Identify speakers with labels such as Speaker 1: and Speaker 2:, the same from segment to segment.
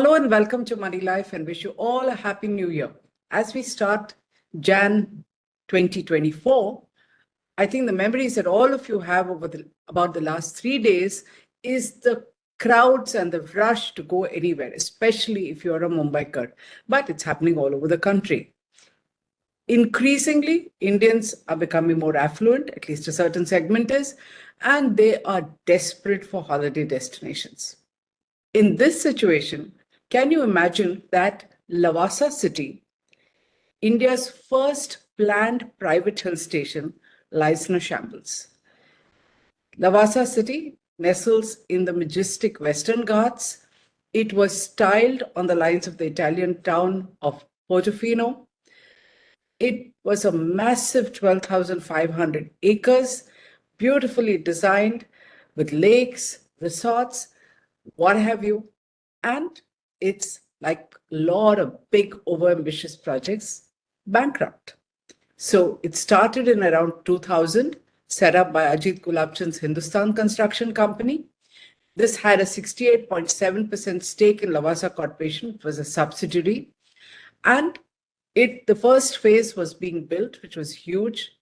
Speaker 1: Hello and welcome to Moneylife and wish you all a happy new year. As we start Jan 2024, I think the memories that all of you have about the last 3 days is the crowds and the rush to go anywhere, especially if you're a Mumbaiker. But it's happening all over the country. Increasingly, Indians are becoming more affluent, at least a certain segment is, and they are desperate for holiday destinations. In this situation, can you imagine that Lavasa City, India's first planned private hill station, lies in a shambles? Lavasa City nestles in the majestic Western Ghats. It was styled on the lines of the Italian town of Portofino. It was a massive 12,500 acres, beautifully designed with lakes, resorts, what have you. And it's like a lot of big, overambitious projects, bankrupt. So it started in around 2000, set up by Ajit Gulabchand's Hindustan Construction Company. This had a 68.7% stake in Lavasa Corporation. It was a subsidiary. And the first phase was being built, which was huge.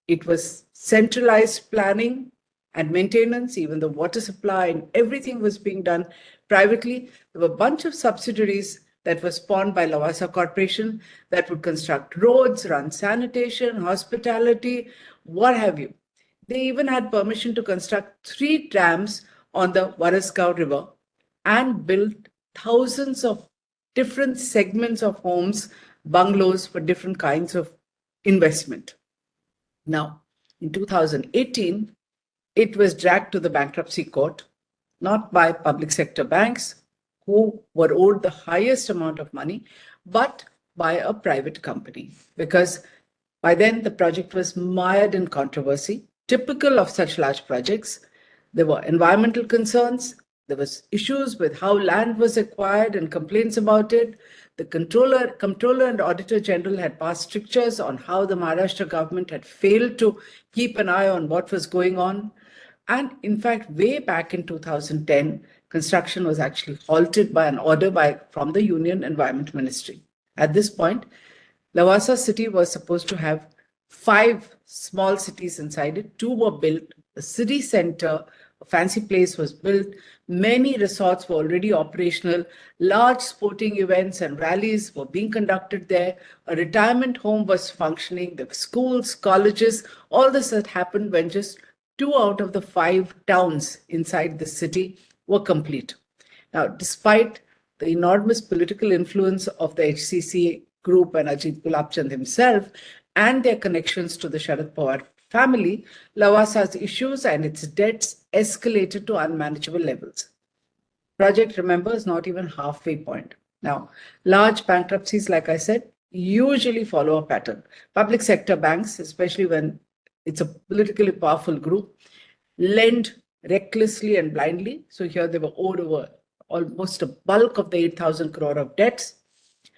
Speaker 1: It was centralized planning and maintenance, even the water supply and everything was being done privately. There were a bunch of subsidiaries that were spawned by Lavasa Corporation that would construct roads, run sanitation, hospitality, what have you. They even had permission to construct 3 dams on the Varasgaon River and build thousands of different segments of homes, bungalows for different kinds of investment. Now, in 2018, it was dragged to the bankruptcy court, not by public sector banks who were owed the highest amount of money, but by a private company, because by then the project was mired in controversy, typical of such large projects. There were environmental concerns. There was issues with how land was acquired and complaints about it. The comptroller and auditor general had passed strictures on how the Maharashtra government had failed to keep an eye on what was going on. And in fact, way back in 2010, construction was actually halted by an order from the Union Environment Ministry. At this point, Lavasa City was supposed to have 5 small cities inside it. 2 were built. The city center, a fancy place, was built. Many resorts were already operational. Large sporting events and rallies were being conducted there. A retirement home was functioning. There were schools, colleges. All this had happened when just 2 out of the 5 towns inside the city were complete. Now, despite the enormous political influence of the HCC group and Ajit Gulabchand himself and their connections to the Sharad Pawar family, Lavasa's issues and its debts escalated to unmanageable levels. Project, remember, is not even halfway point. Now, large bankruptcies, like I said, usually follow a pattern. Public sector banks, especially when it's a politically powerful group, lend recklessly and blindly. So here they were owed over almost a bulk of the 8,000 crore of debts.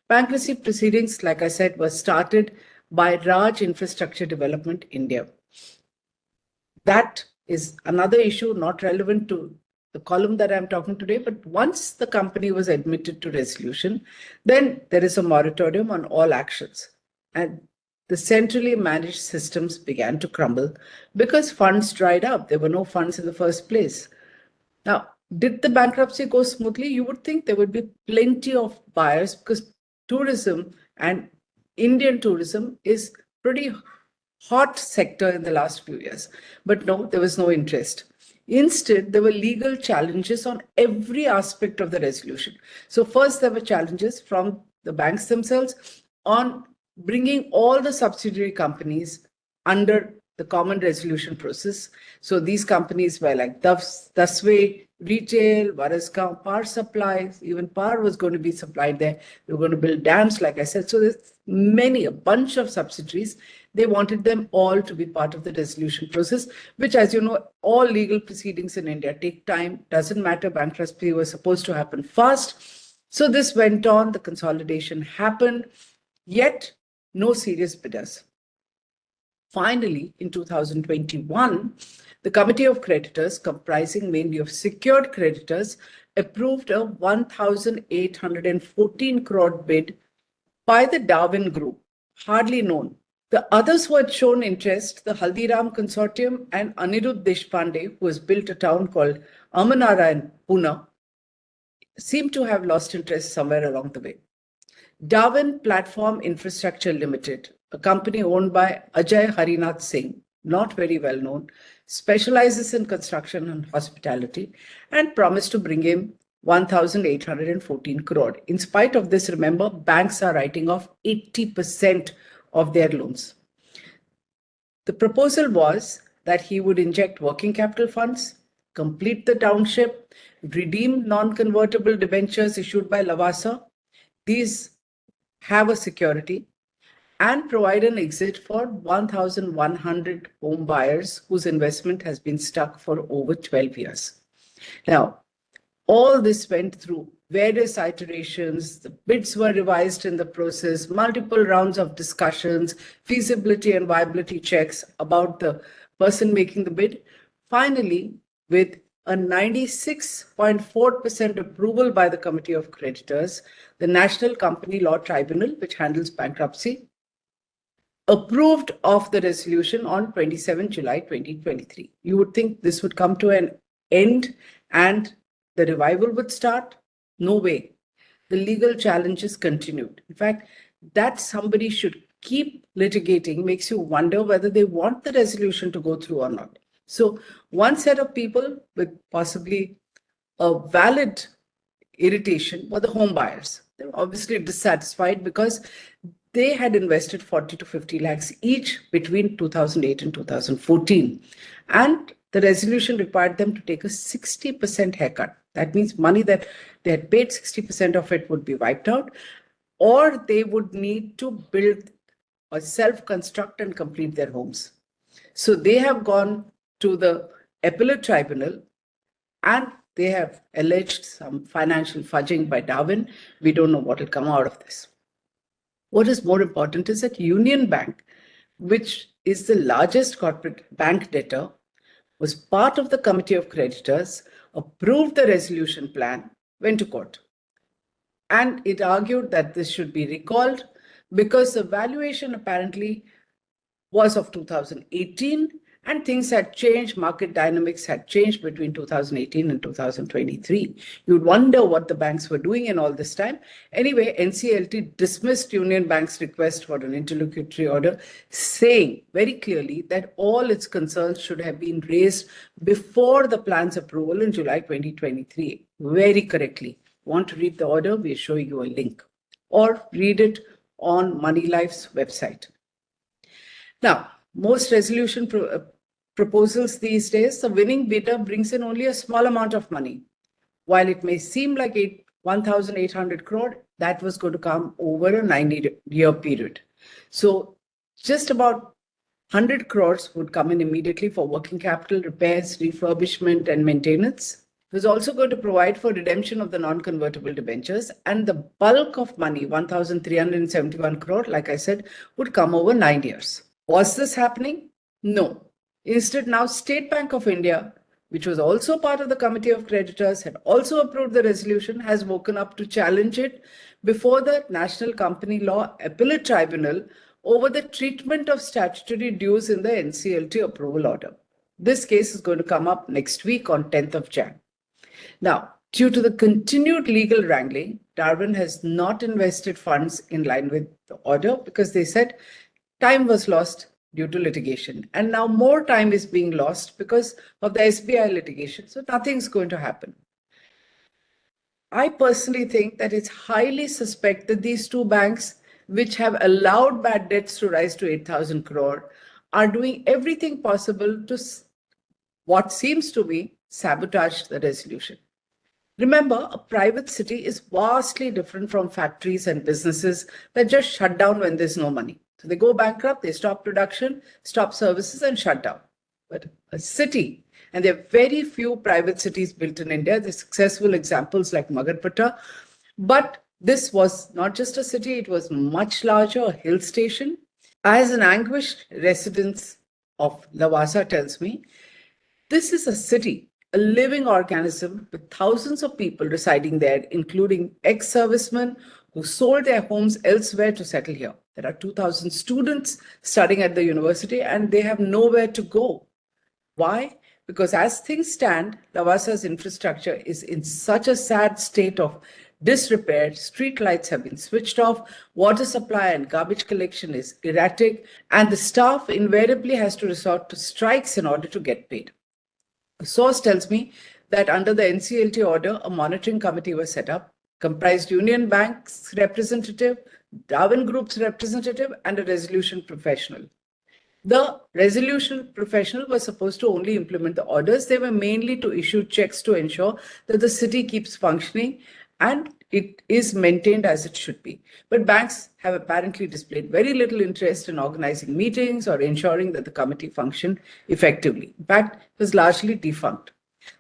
Speaker 1: Bankruptcy proceedings, like I said, were started by Raj Infrastructure Development India. That is another issue not relevant to the column that I'm talking today, but once the company was admitted to resolution, then there is a moratorium on all actions. And the centrally managed systems began to crumble because funds dried up. There were no funds in the first place. Now, did the bankruptcy go smoothly? You would think there would be plenty of buyers because tourism and Indian tourism is pretty hot sector in the last few years. But no, there was no interest. Instead, there were legal challenges on every aspect of the resolution. So first, there were challenges from the banks themselves on bringing all the subsidiary companies under the common resolution process. So these companies were like Daswe, Retail, Varasgaon, Power Supply, even power was going to be supplied there. They were going to build dams, like I said. So there's a bunch of subsidiaries. They wanted them all to be part of the resolution process, which, as you know, all legal proceedings in India take time. Doesn't matter, bankruptcy was supposed to happen fast. So this went on, the consolidation happened, yet no serious bidders. Finally, in 2021, the Committee of Creditors, comprising mainly of secured creditors, approved a 1,814 crore bid by the Darwin Group, hardly known. The others who had shown interest, the Haldiram Consortium and Anirudh Deshpande, who has built a town called Amanara in Pune, seem to have lost interest somewhere along the way. Darwin Platform Infrastructure Limited, a company owned by Ajay Harinath Singh, not very well known, specializes in construction and hospitality and promised to bring in 1,814 crore. In spite of this, remember, banks are writing off 80% of their loans. The proposal was that he would inject working capital funds, complete the township, redeem non-convertible debentures issued by Lavasa. These have a security, and provide an exit for 1,100 home buyers whose investment has been stuck for over 12 years. Now, all this went through various iterations. The bids were revised in the process, multiple rounds of discussions, feasibility and viability checks about the person making the bid. Finally, with a 96.4% approval by the Committee of Creditors, the National Company Law Tribunal, which handles bankruptcy, approved of the resolution on 27 July 2023. You would think this would come to an end and the revival would start. No way. The legal challenges continued. In fact, that somebody should keep litigating makes you wonder whether they want the resolution to go through or not. So one set of people with possibly a valid irritation were the home buyers. They were obviously dissatisfied because they had invested 40 to 50 lakhs each between 2008 and 2014. And the resolution required them to take a 60% haircut. That means money that they had paid, 60% of it would be wiped out, or they would need to build or self-construct and complete their homes. So they have gone to the appellate tribunal and they have alleged some financial fudging by Darwin. We don't know what will come out of this. What is more important is that Union Bank, which is the largest corporate bank debtor, was part of the Committee of Creditors, approved the resolution plan, went to court. And it argued that this should be recalled because the valuation apparently was of 2018 and things had changed, market dynamics had changed between 2018 and 2023. You'd wonder what the banks were doing in all this time. Anyway, NCLT dismissed Union Bank's request for an interlocutory order, saying very clearly that all its concerns should have been raised before the plan's approval in July 2023. Very correctly. Want to read the order? We're showing you a link. Or read it on Moneylife's website. Now, most resolution proposals these days, the winning bidder brings in only a small amount of money. While it may seem like 1,800 crore, that was going to come over a 90-year period. So just about 100 crores would come in immediately for working capital, repairs, refurbishment, and maintenance. It was also going to provide for redemption of the non-convertible debentures, and the bulk of money, 1,371 crore, like I said, would come over 9 years. Was this happening? No. Instead, now State Bank of India, which was also part of the Committee of Creditors, had also approved the resolution, has woken up to challenge it before the National Company Law Appellate Tribunal over the treatment of statutory dues in the NCLT approval order. This case is going to come up next week on 10th of Jan. Now, due to the continued legal wrangling, Darwin has not invested funds in line with the order because they said time was lost due to litigation. And now more time is being lost because of the SBI litigation. So nothing's going to happen. I personally think that it's highly suspect that these two banks, which have allowed bad debts to rise to 8,000 crore, are doing everything possible to what seems to be sabotage the resolution. Remember, a private city is vastly different from factories and businesses that just shut down when there's no money. So they go bankrupt, they stop production, stop services, and shut down. But a city, and there are very few private cities built in India. There's successful examples like Magarpata. But this was not just a city, it was much larger, a hill station. As an anguished resident of Lavasa tells me, this is a city a living organism with thousands of people residing there, including ex-servicemen who sold their homes elsewhere to settle here. There are 2,000 students studying at the university and they have nowhere to go. Why? Because as things stand, Lavasa's infrastructure is in such a sad state of disrepair. Street lights have been switched off, water supply and garbage collection is erratic, and the staff invariably has to resort to strikes in order to get paid. A source tells me that under the NCLT order, a monitoring committee was set up, comprised Union Bank's representative, Darwin Group's representative, and a resolution professional. The resolution professional was supposed to only implement the orders. They were mainly to issue checks to ensure that the city keeps functioning and it is maintained as it should be. But banks have apparently displayed very little interest in organizing meetings or ensuring that the committee functioned effectively. In fact, it was largely defunct.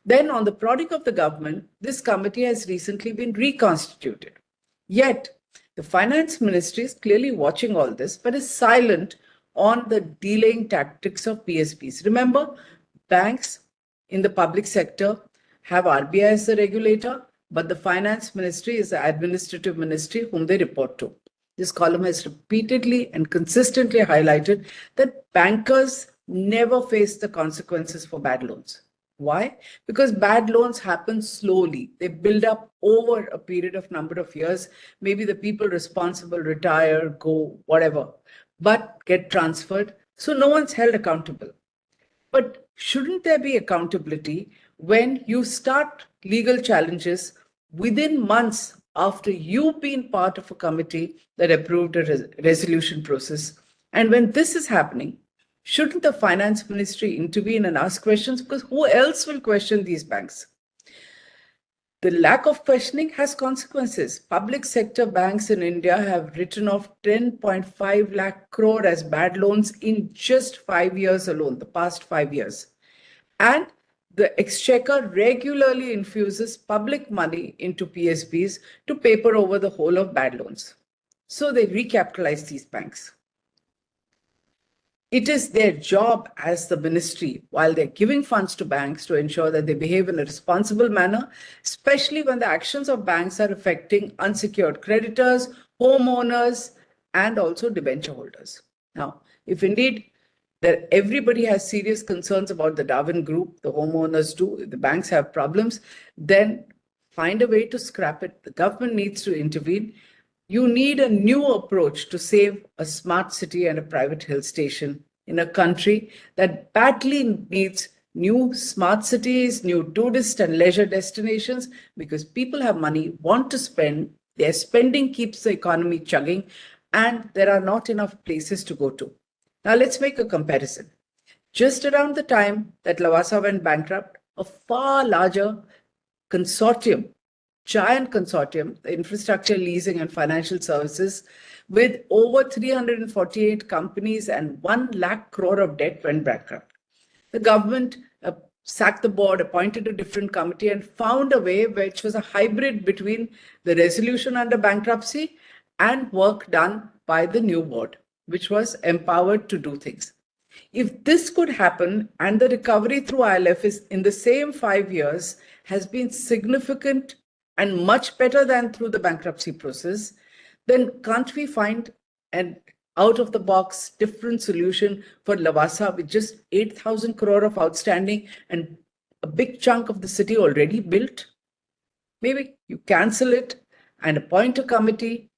Speaker 1: Then, on the prodding of the government, this committee has recently been reconstituted. Yet, the finance ministry is clearly watching all this, but is silent on the delaying tactics of PSBs. Remember, banks in the public sector have RBI as the regulator, but the finance ministry is the administrative ministry whom they report to. This column has repeatedly and consistently highlighted that bankers never face the consequences for bad loans. Why? Because bad loans happen slowly. They build up over a period of number of years. Maybe the people responsible retire, go, whatever, but get transferred. So no one's held accountable. But shouldn't there be accountability when you start legal challenges within months after you've been part of a committee that approved a resolution process? And when this is happening, shouldn't the finance ministry intervene and ask questions? Because who else will question these banks? The lack of questioning has consequences. Public sector banks in India have written off 10.5 lakh crore as bad loans in just 5 years alone, the past 5 years. And the exchequer regularly infuses public money into PSBs to paper over the whole of bad loans. So they recapitalize these banks. It is their job as the ministry, while they're giving funds to banks, to ensure that they behave in a responsible manner, especially when the actions of banks are affecting unsecured creditors, homeowners, and also debenture holders. Now, if indeed that everybody has serious concerns about the Darwin Group, the homeowners do, the banks have problems, then find a way to scrap it. The government needs to intervene. You need a new approach to save a smart city and a private hill station in a country that badly needs new smart cities, new tourist and leisure destinations, because people have money, want to spend, their spending keeps the economy chugging, and there are not enough places to go to. Now let's make a comparison. Just around the time that Lavasa went bankrupt, a far larger consortium, giant consortium, the infrastructure leasing and financial services, with over 348 companies and 1 lakh crore of debt went bankrupt. The government sacked the board, appointed a different committee, and found a way which was a hybrid between the resolution under bankruptcy and work done by the new board, which was empowered to do things. If this could happen, and the recovery through IL&FS in the same 5 years has been significant and much better than through the bankruptcy process, then can't we find an out-of-the-box different solution for Lavasa with just 8,000 crore of outstanding and a big chunk of the city already built? Maybe you cancel it and appoint a committee,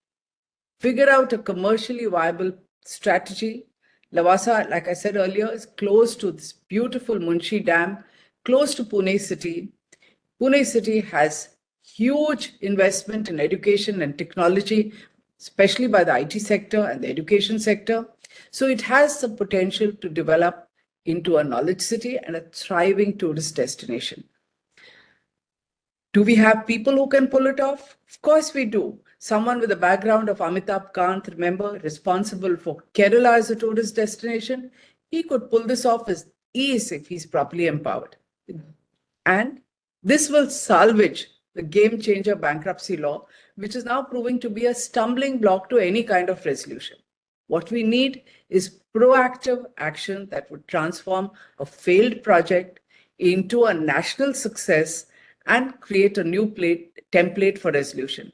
Speaker 1: figure out a commercially viable strategy. Lavasa, like I said earlier, is close to this beautiful Munshi Dam, close to Pune city. Pune city has huge investment in education and technology, especially by the IT sector and the education sector. So it has the potential to develop into a knowledge city and a thriving tourist destination. Do we have people who can pull it off? Of course we do. Someone with a background of Amitabh Kant, remember, responsible for Kerala as a tourist destination, he could pull this off as ease if he's properly empowered. And this will salvage the game changer bankruptcy law, which is now proving to be a stumbling block to any kind of resolution. What we need is proactive action that would transform a failed project into a national success and create a new template for resolution.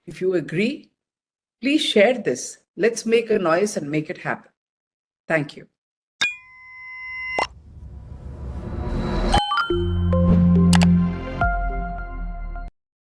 Speaker 1: If you agree, please share this. Let's make a noise and make it happen. Thank you.